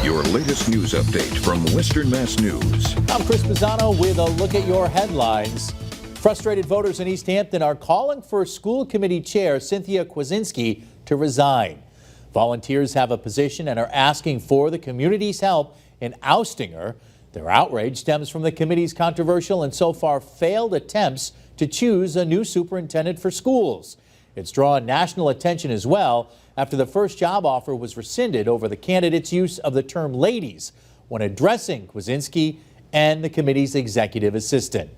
Your latest news update from Western Mass News. I'm Chris Pisano with a look at your headlines. Frustrated voters in East Hampton are calling for school committee chair Cynthia Kwasinski to resign. Volunteers have a position and are asking for the community's help in ousting her. Their outrage stems from the committee's controversial and so far failed attempts to choose a new superintendent for schools. It's drawn national attention as well after the first job offer was rescinded over the candidate's use of the term ladies when addressing Kwasinski and the committee's executive assistant.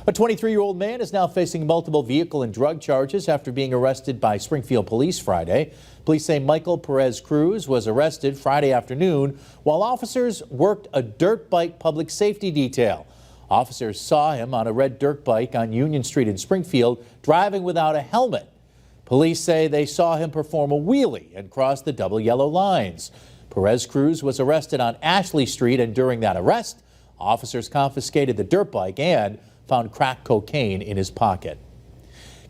A 23-year-old man is now facing multiple vehicle and drug charges after being arrested by Springfield police Friday. Police say Michael Perez Cruz was arrested Friday afternoon while officers worked a dirt bike public safety detail. Officers saw him on a red dirt bike on Union Street in Springfield driving without a helmet. Police say they saw him perform a wheelie and cross the double yellow lines. Perez Cruz was arrested on Ashley Street, and during that arrest, officers confiscated the dirt bike and found crack cocaine in his pocket.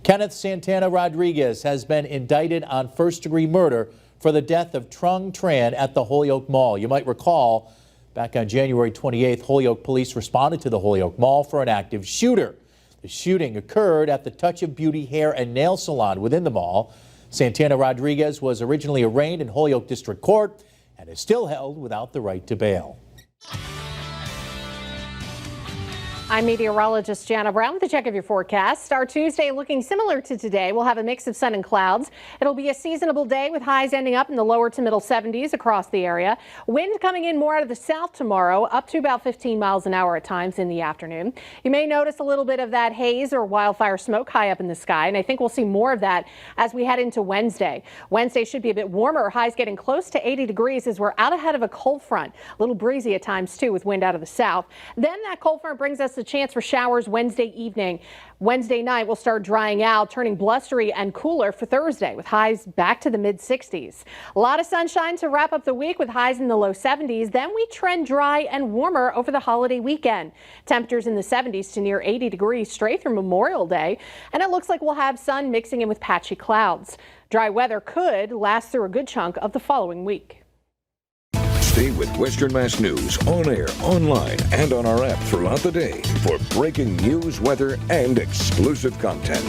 Kenneth Santana Rodriguez has been indicted on first-degree murder for the death of Trung Tran at the Holyoke Mall. You might recall back on January 28th, Holyoke police responded to the Holyoke Mall for an active shooter. The shooting occurred at the Touch of Beauty hair and nail salon within the mall. Santana Rodriguez was originally arraigned in Holyoke District Court and is still held without the right to bail. I'm meteorologist Jana Brown with a check of your forecast. Our Tuesday looking similar to today. We'll have a mix of sun and clouds. It'll be a seasonable day with highs ending up in the lower to middle 70s across the area. Wind coming in more out of the south tomorrow, up to about 15 miles an hour at times in the afternoon. You may notice a little bit of that haze or wildfire smoke high up in the sky, and I think we'll see more of that as we head into Wednesday. Wednesday should be a bit warmer, highs getting close to 80 degrees as we're out ahead of a cold front. A little breezy at times too with wind out of the south. Then that cold front brings us the chance for showers Wednesday evening. Wednesday night will start drying out, turning blustery and cooler for Thursday with highs back to the mid-60s. A lot of sunshine to wrap up the week with highs in the low 70s. Then we trend dry and warmer over the holiday weekend. Temperatures in the 70s to near 80 degrees straight through Memorial Day. And it looks like we'll have sun mixing in with patchy clouds. Dry weather could last through a good chunk of the following week. Stay with Western Mass News on air, online, and on our app throughout the day for breaking news, weather, and exclusive content.